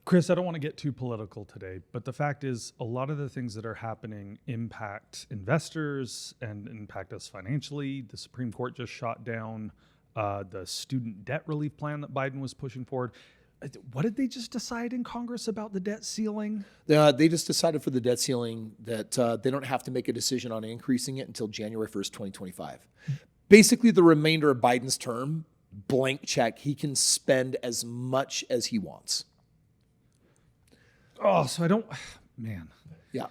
Kris, I don't want to get too political today, but the fact is a lot of the things that are happening impact investors and impact us financially. The Supreme Court just shot down the student debt relief plan that Biden was pushing forward. What did they just decide in Congress about the debt ceiling? They just decided for the debt ceiling that they don't have to make a decision on increasing it until January 1st, 2025. Basically, the remainder of Biden's term, blank check, he can spend as much as he wants. Oh, so I don't, man. Yeah.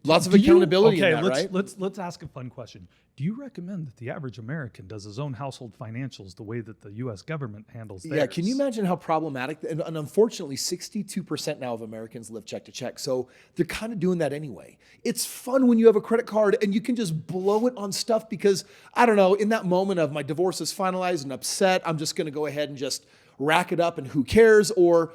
Lots of accountability in that, right? Let's ask a fun question. Do you recommend that the average American does his own household financials the way that the U.S. government handles theirs? Yeah, can you imagine how problematic? And unfortunately, 62% now of Americans live check to check. So they're kind of doing that anyway. It's fun when you have a credit card and you can just blow it on stuff because, I don't know, in that moment of my divorce is finalized and upset, I'm just going to go ahead and just rack it up and who cares? Or,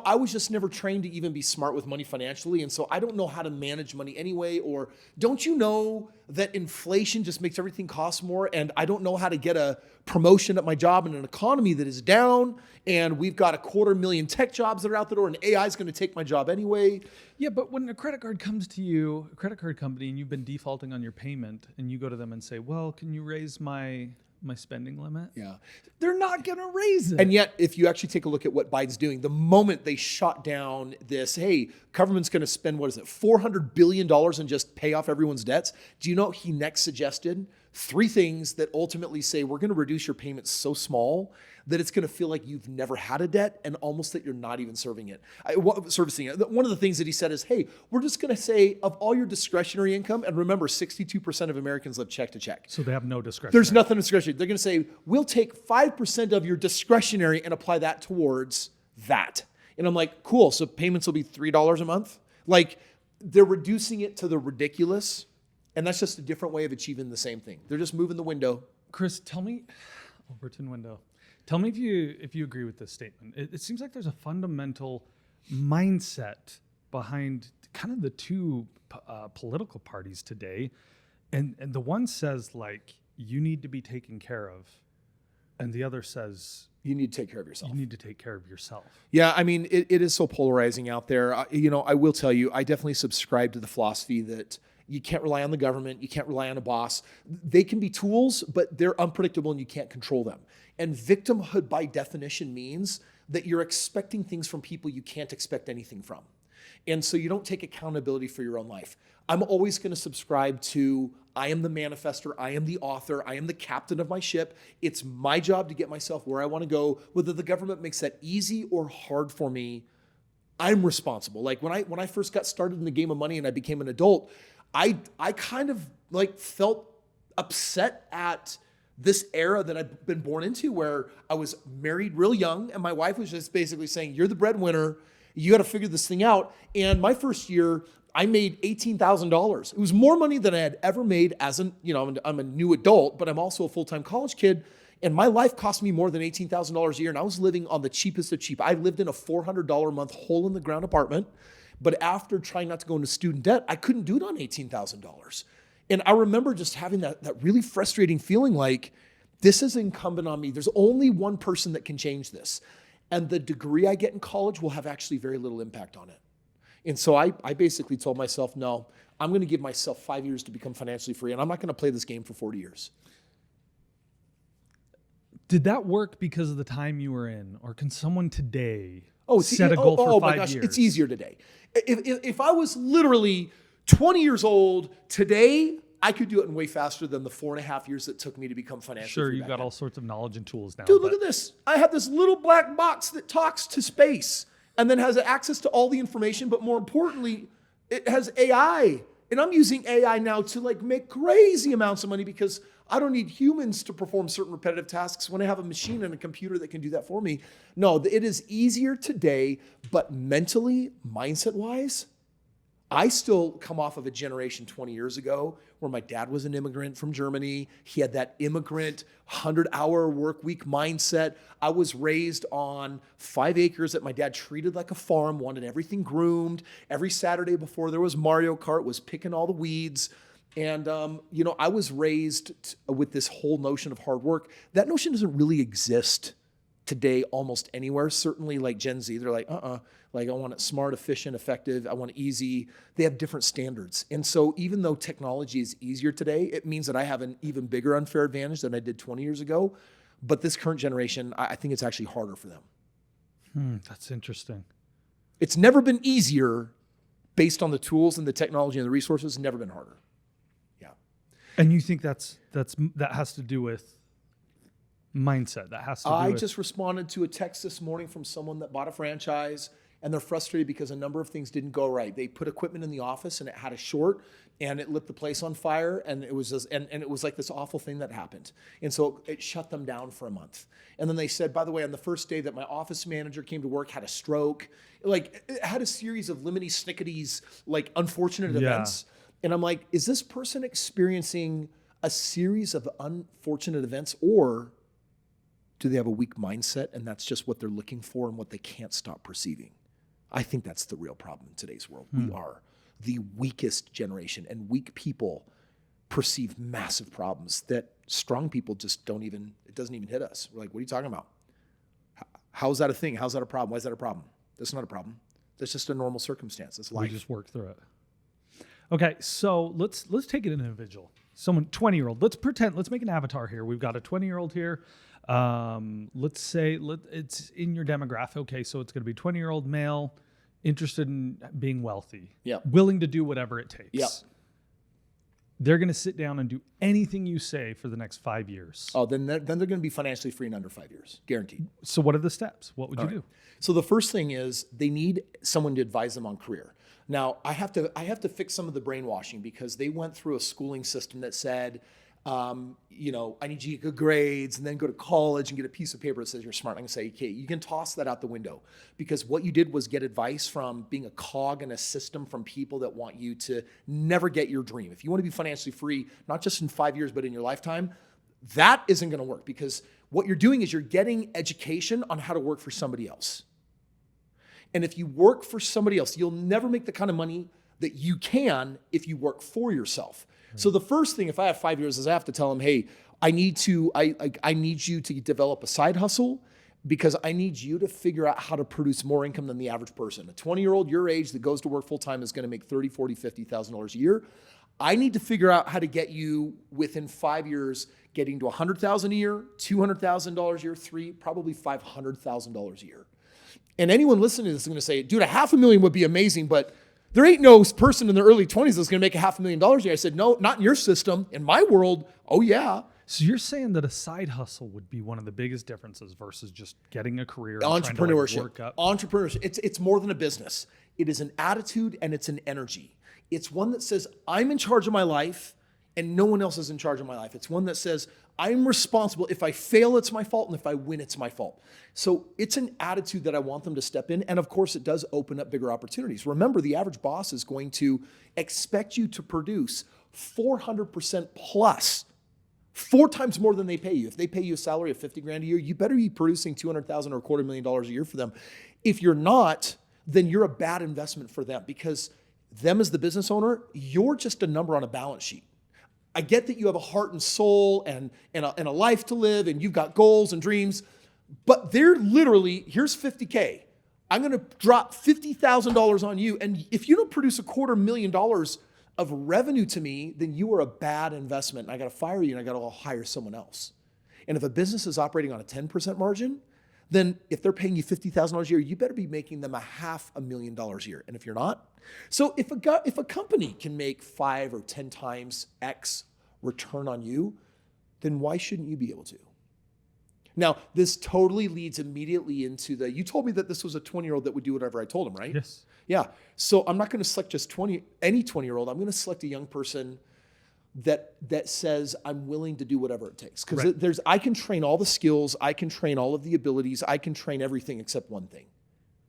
I was just never trained to even be smart with money financially. And so I don't know how to manage money anyway. Or don't you know that inflation just makes everything cost more? And I don't know how to get a promotion at my job in an economy that is down. And we've got 250,000 tech jobs that are out the door and AI is going to take my job anyway. Yeah, but when a credit card comes to you, a credit card company, and you've been defaulting on your payment and you go to them and say, well, can you raise my spending limit? Yeah. They're not going to raise it. And yet, if you actually take a look at what Biden's doing, the moment they shot down this, hey, government's going to spend, $400 billion and just pay off everyone's debts. Do you know what he next suggested? 3 things that ultimately say we're going to reduce your payments so small that it's going to feel like you've never had a debt and almost that you're not even servicing it. One of the things that he said is, hey, we're just going to say of all your discretionary income, and remember, 62% of Americans live check to check. So they have no discretion. There's nothing discretionary. They're going to say, we'll take 5% of your discretionary and apply that towards that. And I'm like, cool, so payments will be $3 a month? Like, they're reducing it to the ridiculous, and that's just a different way of achieving the same thing. They're just moving the window. Kris, tell me, Overton window. Tell me if you agree with this statement. It seems like there's a fundamental mindset behind kind of the two political parties today. And the one says, like, you need to be taken care of. And the other says, you need to take care of yourself. You need to take care of yourself. Yeah, I mean, it is so polarizing out there. I will tell you, I definitely subscribe to the philosophy that you can't rely on the government. You can't rely on a boss. They can be tools, but they're unpredictable and you can't control them. And victimhood by definition means that you're expecting things from people you can't expect anything from. And so you don't take accountability for your own life. I'm always going to subscribe to, I am the manifestor, I am the author, I am the captain of my ship. It's my job to get myself where I want to go. Whether the government makes that easy or hard for me, I'm responsible. Like when I first got started in the game of money and I became an adult, I kind of felt upset at this era that I've been born into where I was married real young and my wife was just basically saying, you're the breadwinner, you got to figure this thing out. And my first year, I made $18,000. It was more money than I had ever made as I'm a new adult, but I'm also a full-time college kid. And my life cost me more than $18,000 a year. And I was living on the cheapest of cheap. I lived in a $400 a month hole in the ground apartment. But after trying not to go into student debt, I couldn't do it on $18,000. And I remember just having that really frustrating feeling like this is incumbent on me. There's only one person that can change this. And the degree I get in college will have actually very little impact on it. And so I basically told myself, no, I'm going to give myself 5 years to become financially free. And I'm not going to play this game for 40 years. Did that work because of the time you were in? Or can someone today set a goal for 5 my gosh, years? It's easier today. If I was literally 20 years old today, I could do it in way faster than the 4.5 years that took me to become financially free. Sure, you've got all sorts of knowledge and tools now. Dude, look at this. I have this little black box that talks to space and then has access to all the information, but more importantly, it has AI. And I'm using AI now to make crazy amounts of money because I don't need humans to perform certain repetitive tasks when I have a machine and a computer that can do that for me. No, it is easier today, but mentally, mindset-wise, I still come off of a generation 20 years ago where my dad was an immigrant from Germany. He had that immigrant 100-hour work week mindset. I was raised on 5 acres that my dad treated like a farm, wanted everything groomed. Every Saturday before there was Mario Kart, was picking all the weeds. And, I was raised with this whole notion of hard work. That notion doesn't really exist today almost anywhere. Certainly like Gen Z, they're like, like I want it smart, efficient, effective. I want it easy. They have different standards. And so even though technology is easier today, it means that I have an even bigger unfair advantage than I did 20 years ago. But this current generation, I think it's actually harder for them. That's interesting. It's never been easier based on the tools and the technology and the resources. It's never been harder. Yeah. And you think that has to do with mindset? That has to do I with... just responded to a text this morning from someone that bought a franchise, and they're frustrated because a number of things didn't go right. They put equipment in the office and it had a short and it lit the place on fire, and it was just, and it was like this awful thing that happened. And so it shut them down for a month. And then they said, by the way, on the first day that my office manager came to work, had a stroke, like it had a series of limity snicketies, like unfortunate events. And I'm like, is this person experiencing a series of unfortunate events, or do they have a weak mindset and that's just what they're looking for and what they can't stop perceiving? I think that's the real problem in today's world. We are the weakest generation, and weak people perceive massive problems that strong people just don't even, it doesn't even hit us. We're like, what are you talking about? How's that a thing? How's that a problem? Why is that a problem? That's not a problem. That's just a normal circumstance. It's life. We just work through it. Okay, so let's take it an individual. Someone 20-year-old. Let's make an avatar here. We've got a 20-year-old here. Let's say it's in your demographic. Okay, so it's going to be 20-year-old male, interested in being wealthy, willing to do whatever it takes. They're going to sit down and do anything you say for the next 5 years. Oh, then they're going to be financially free in under 5 years, guaranteed. So what are the steps? What would you do? So the first thing is they need someone to advise them on career. Now, I have to fix some of the brainwashing, because they went through a schooling system that said, I need you to get good grades and then go to college and get a piece of paper that says you're smart. I'm going to say, okay, you can toss that out the window, because what you did was get advice from being a cog in a system from people that want you to never get your dream. If you want to be financially free, not just in 5 years, but in your lifetime, that isn't going to work, because what you're doing is you're getting education on how to work for somebody else. And if you work for somebody else, you'll never make the kind of money that you can if you work for yourself. So the first thing, if I have 5 years, is I have to tell them, hey, I need you to develop a side hustle, because I need you to figure out how to produce more income than the average person. A 20-year-old your age that goes to work full-time is going to make $30,000, $40,000, $50,000 a year. I need to figure out how to get you within 5 years getting to $100,000 a year, $200,000 a year, probably $500,000 a year. And anyone listening to this is going to say, dude, $500,000 would be amazing, but there ain't no person in their early 20s that's going to make $500,000 a year. I said, no, not in your system. In my world, oh yeah. So you're saying that a side hustle would be one of the biggest differences versus just getting a career. Entrepreneurship. Entrepreneurship. It's more than a business. It is an attitude and it's an energy. It's one that says, I'm in charge of my life and no one else is in charge of my life. It's one that says, I'm responsible. If I fail, it's my fault. And if I win, it's my fault. So it's an attitude that I want them to step in. And of course, it does open up bigger opportunities. Remember, the average boss is going to expect you to produce 400% plus, 4 times more than they pay you. If they pay you a salary of $50,000 a year, you better be producing $200,000 or $250,000 a year for them. If you're not, then you're a bad investment for them, because them as the business owner, you're just a number on a balance sheet. I get that you have a heart and soul and a life to live, and you've got goals and dreams, but they're literally, here's $50K. I'm going to drop $50,000 on you. And if you don't produce $250,000 of revenue to me, then you are a bad investment. And I got to fire you and I got to hire someone else. And if a business is operating on a 10% margin, then if they're paying you $50,000 a year, you better be making them $500,000 a year. And if you're not, so if a company can make 5 or 10 times X return on you, then why shouldn't you be able to? Now, this totally leads immediately into you told me that this was a 20-year-old that would do whatever I told him, right? Yes. Yeah. So I'm not going to select just any 20-year-old. I'm going to select a young person that says I'm willing to do whatever it takes. Because I can train all the skills, I can train all of the abilities, I can train everything except one thing: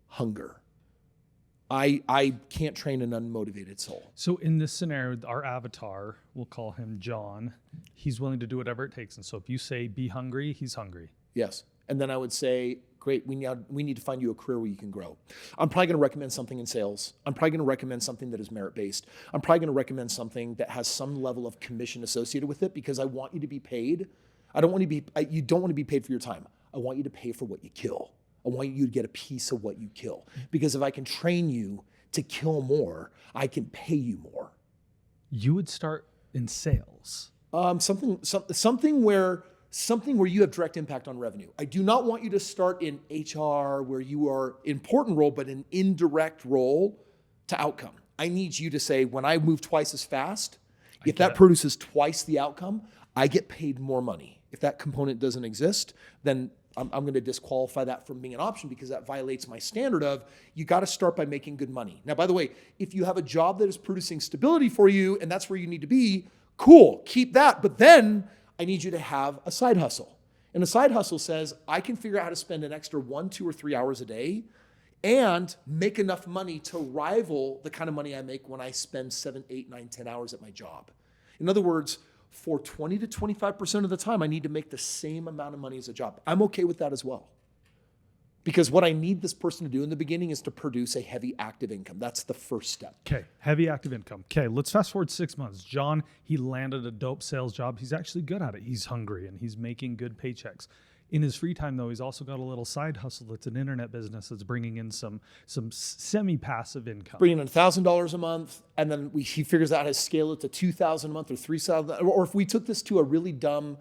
hunger. I can't train an unmotivated soul. So in this scenario, our avatar, we'll call him John, he's willing to do whatever it takes. And so if you say be hungry, he's hungry. Yes. And then I would say, great, we need to find you a career where you can grow. I'm probably going to recommend something in sales. I'm probably going to recommend something that is merit-based. I'm probably going to recommend something that has some level of commission associated with it, because I want you to be paid. You don't want to be paid for your time. I want you to pay for what you kill. I want you to get a piece of what you kill. Because if I can train you to kill more, I can pay you more. You would start in sales. Something where you have direct impact on revenue. I do not want you to start in HR where you are important role, but an indirect role to outcome. I need you to say, when I move twice as fast, if that produces twice the outcome, I get paid more money. If that component doesn't exist, then I'm going to disqualify that from being an option because that violates my standard of you got to start by making good money. Now, by the way, if you have a job that is producing stability for you and that's where you need to be, cool, keep that. But then I need you to have a side hustle. And a side hustle says, I can figure out how to spend an extra 1, 2, or 3 hours a day and make enough money to rival the kind of money I make when I spend 7, 8, 9, 10 hours at my job. In other words, for 20 to 25% of the time, I need to make the same amount of money as a job. I'm okay with that as well. Because what I need this person to do in the beginning is to produce a heavy active income. That's the first step. Okay, heavy active income. Okay, let's fast forward 6 months. John, he landed a dope sales job. He's actually good at it. He's hungry and he's making good paychecks. In his free time, though, he's also got a little side hustle that's an internet business that's bringing in some semi-passive income. Bringing in $1,000 a month, and then he figures out how to scale it to $2,000 a month or $3,000. Or if we took this to a really dumb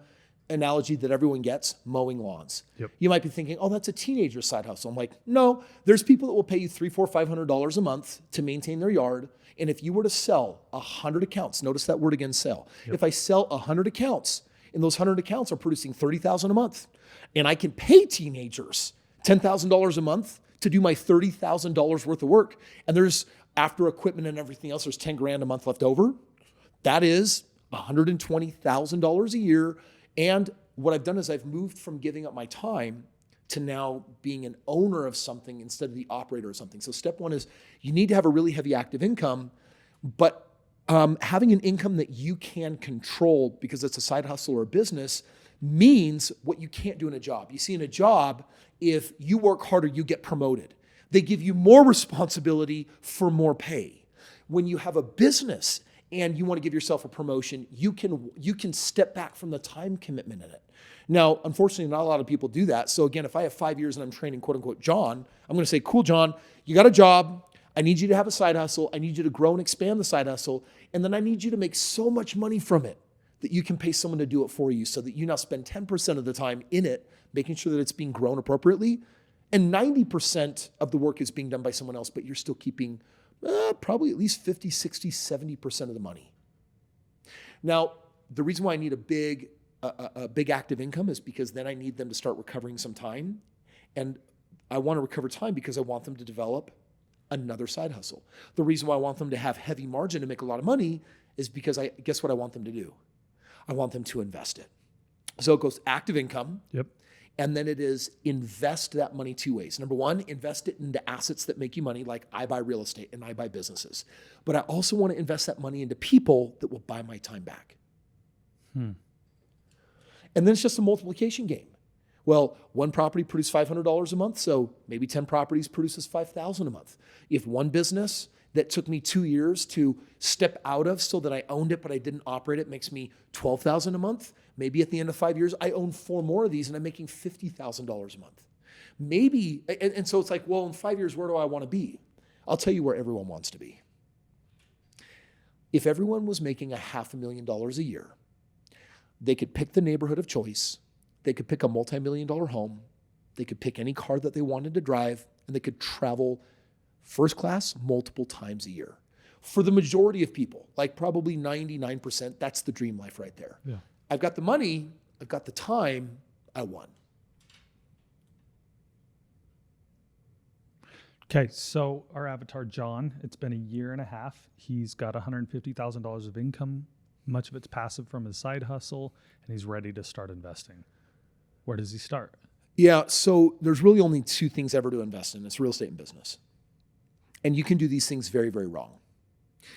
analogy that everyone gets, mowing lawns. Yep. You might be thinking, oh, that's a teenager side hustle. I'm like, no, there's people that will pay you $300, $400, $500 a month to maintain their yard. And if you were to sell 100 accounts, notice that word again, sell. Yep. If I sell 100 accounts, and those 100 accounts are producing $30,000 a month, and I can pay teenagers $10,000 a month to do my $30,000 worth of work, and there's, after equipment and everything else, there's 10 grand a month left over, that is $120,000 a year. And what I've done is I've moved from giving up my time to now being an owner of something instead of the operator of something. So step one is you need to have a really heavy active income, but having an income that you can control because it's a side hustle or a business means what you can't do in a job. You see, in a job, if you work harder, you get promoted. They give you more responsibility for more pay. When you have a business and you want to give yourself a promotion, you can step back from the time commitment in it. Now, unfortunately, not a lot of people do that. So again, if I have 5 years and I'm training, quote unquote, John, I'm going to say, cool, John, you got a job. I need you to have a side hustle. I need you to grow and expand the side hustle. And then I need you to make so much money from it that you can pay someone to do it for you so that you now spend 10% of the time in it, making sure that it's being grown appropriately. And 90% of the work is being done by someone else, but you're still keeping probably at least 50, 60, 70% of the money. Now, the reason why I need a big active income is because then I need them to start recovering some time. And I want to recover time because I want them to develop another side hustle. The reason why I want them to have heavy margin and make a lot of money is because guess what I want them to do? I want them to invest it. So it goes active income. Yep. And then it is invest that money 2 ways. Number one, invest it into assets that make you money, like I buy real estate and I buy businesses. But I also want to invest that money into people that will buy my time back. And then it's just a multiplication game. Well, one property produced $500 a month, so maybe 10 properties produces $5,000 a month. If one business that took me 2 years to step out of so that I owned it but I didn't operate it makes me $12,000 a month, maybe at the end of 5 years, I own 4 more of these and I'm making $50,000 a month. Maybe, and so it's like, well, in 5 years, where do I want to be? I'll tell you where everyone wants to be. If everyone was making $500,000 a year, they could pick the neighborhood of choice, they could pick a multi-million-dollar home, they could pick any car that they wanted to drive, and they could travel first class multiple times a year. For the majority of people, like probably 99%, that's the dream life right there. Yeah. I've got the money, I've got the time, I won. Okay, so our avatar, John, it's been 1.5 years. He's got $150,000 of income. Much of it's passive from his side hustle, and he's ready to start investing. Where does he start? Yeah, so there's really only 2 things ever to invest in. It's real estate and business. And you can do these things very, very wrong.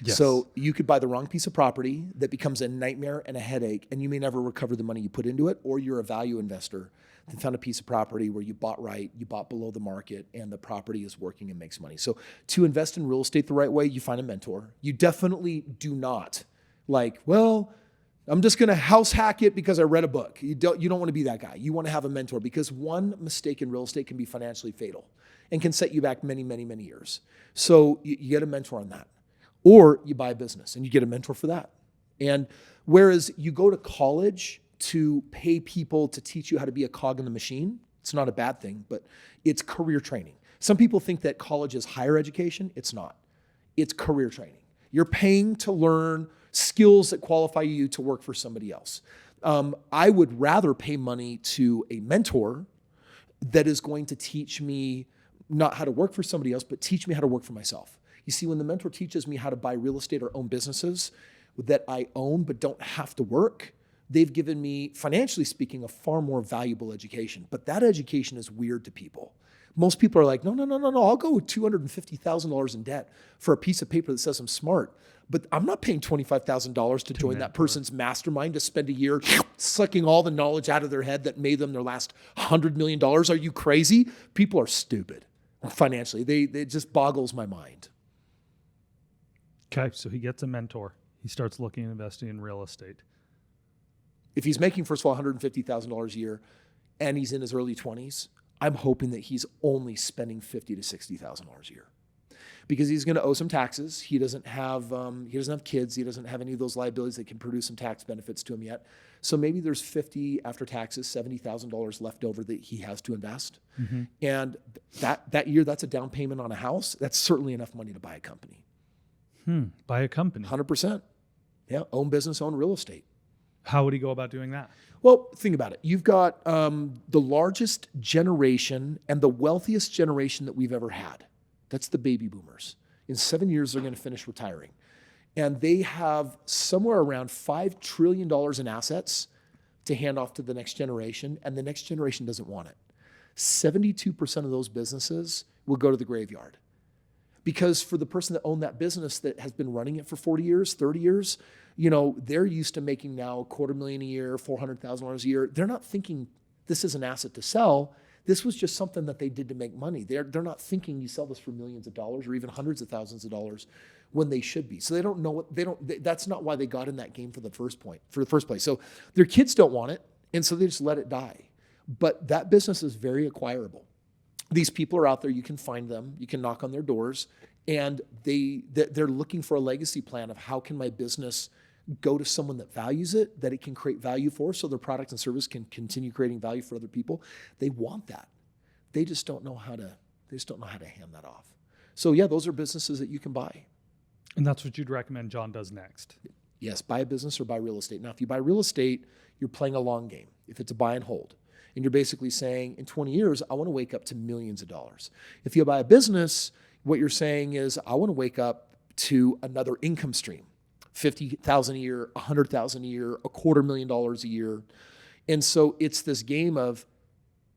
Yes. So you could buy the wrong piece of property that becomes a nightmare and a headache, and you may never recover the money you put into it, or you're a value investor that found a piece of property where you bought right, you bought below the market, and the property is working and makes money. So to invest in real estate the right way, you find a mentor. You definitely do not like, well, I'm just going to house hack it because I read a book. You don't want to be that guy. You want to have a mentor, because one mistake in real estate can be financially fatal and can set you back many, many, many years. So you get a mentor on that. Or you buy a business and you get a mentor for that. And whereas you go to college to pay people to teach you how to be a cog in the machine, it's not a bad thing, but it's career training. Some people think that college is higher education. It's not. It's career training. You're paying to learn skills that qualify you to work for somebody else. I would rather pay money to a mentor that is going to teach me not how to work for somebody else, but teach me how to work for myself. You see, when the mentor teaches me how to buy real estate or own businesses that I own but don't have to work, they've given me, financially speaking, a far more valuable education. But that education is weird to people. Most people are like, no, I'll go with $250,000 in debt for a piece of paper that says I'm smart. But I'm not paying $25,000 to join that person's mastermind to spend a year sucking all the knowledge out of their head that made them their last $100 million. Are you crazy? People are stupid financially. It just boggles my mind. Okay, so he gets a mentor. He starts looking and investing in real estate. If he's making, first of all, $150,000 a year and he's in his early 20s, I'm hoping that he's only spending $50,000 to $60,000 a year, because he's going to owe some taxes. He doesn't have kids. He doesn't have any of those liabilities that can produce some tax benefits to him yet. So maybe there's $50,000 after taxes, $70,000 left over that he has to invest. Mm-hmm. And that year, that's a down payment on a house. That's certainly enough money to buy a company. Buy a company. 100%. Yeah, own business, own real estate. How would he go about doing that? Well, think about it. You've got the largest generation and the wealthiest generation that we've ever had. That's the baby boomers. In 7 years, they're going to finish retiring. And they have somewhere around $5 trillion in assets to hand off to the next generation, and the next generation doesn't want it. 72% of those businesses will go to the graveyard. Because for the person that owned that business that has been running it for 40 years, 30 years, they're used to making now $250,000 a year, $400,000 a year. They're not thinking this is an asset to sell. This was just something that they did to make money. They're not thinking you sell this for millions of dollars or even hundreds of thousands of dollars when they should be. So they don't know that's not why they got in that game for the first place. So their kids don't want it, and so they just let it die. But that business is very acquirable. These people are out there. You can find them. You can knock on their doors, and they're looking for a legacy plan of how can my business go to someone that values it, that it can create value for, so their product and service can continue creating value for other people. They want that. They just don't know how to hand that off. So yeah, those are businesses that you can buy. And that's what you'd recommend John does next. Yes, buy a business or buy real estate. Now, if you buy real estate, you're playing a long game. If it's a buy and hold, and you're basically saying, in 20 years, I want to wake up to millions of dollars. If you buy a business, what you're saying is, I want to wake up to another income stream, $50,000 a year, $100,000 a year, $250,000 a year. And so it's this game of,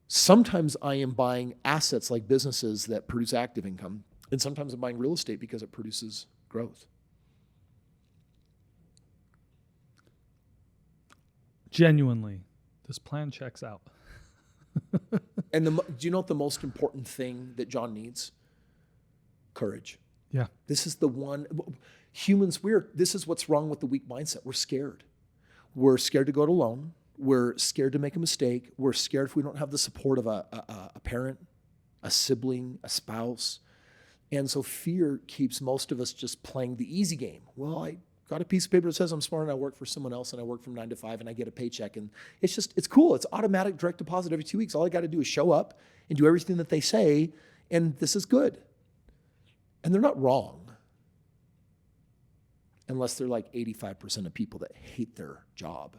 sometimes I am buying assets like businesses that produce active income, and sometimes I'm buying real estate because it produces growth. Genuinely, this plan checks out. And do you know what the most important thing that John needs? Courage. Yeah. This is the one. Humans, this is what's wrong with the weak mindset. We're scared. We're scared to go it alone. We're scared to make a mistake. We're scared if we don't have the support of a parent, a sibling, a spouse. And so fear keeps most of us just playing the easy game. Well, I got a piece of paper that says I'm smart and I work for someone else and I work from 9 to 5 and I get a paycheck. And it's cool. It's automatic direct deposit every 2 weeks. All I got to do is show up and do everything that they say, and this is good. And they're not wrong, unless they're like 85% of people that hate their job.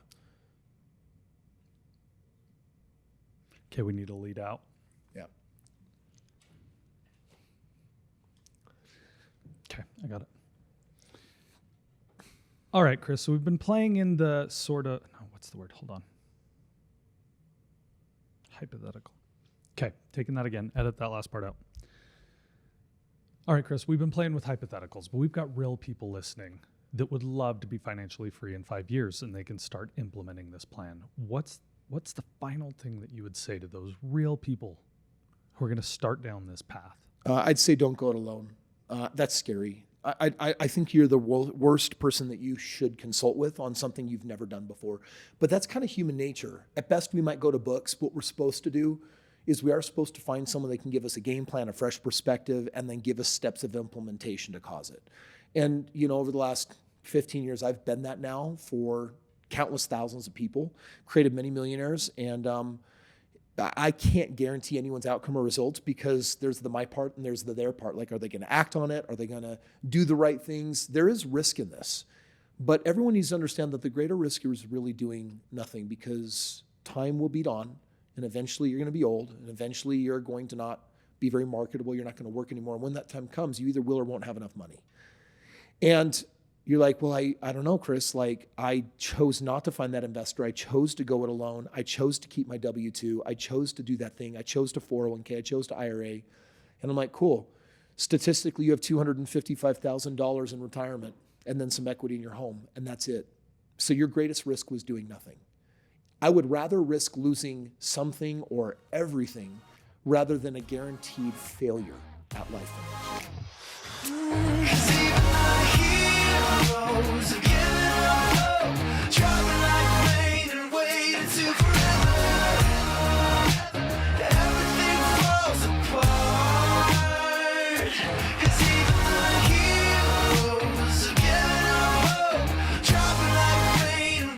Okay, we need to lead out. Yeah. Okay, I got it. All right, Kris, so we've been playing in the sort of, no, what's the word? Hold on. Hypothetical. Okay, taking that again. Edit that last part out. All right, Kris, we've been playing with hypotheticals, but we've got real people listening that would love to be financially free in 5 years, and they can start implementing this plan. What's the final thing that you would say to those real people who are going to start down this path? I'd say don't go it alone. That's scary. I think you're the worst person that you should consult with on something you've never done before. But that's kind of human nature. At best, we might go to books. What we're supposed to do is we are supposed to find someone that can give us a game plan, a fresh perspective, and then give us steps of implementation to cause it. And, over the last 15 years, I've been that now for countless thousands of people, created many millionaires, and I can't guarantee anyone's outcome or results because there's the my part and there's the their part. Like, are they going to act on it? Are they going to do the right things? There is risk in this, but everyone needs to understand that the greater risk is really doing nothing, because time will beat on, and eventually you're going to be old, and eventually you're going to not be very marketable. You're not going to work anymore. And when that time comes, you either will or won't have enough money. And you're like, well, I don't know, Kris, like, I chose not to find that investor. I chose to go it alone. I chose to keep my W-2. I chose to do that thing. I chose to 401k. I chose to IRA. And I'm like, cool. Statistically, you have $255,000 in retirement and then some equity in your home, and that's it. So your greatest risk was doing nothing. I would rather risk losing something or everything rather than a guaranteed failure at life.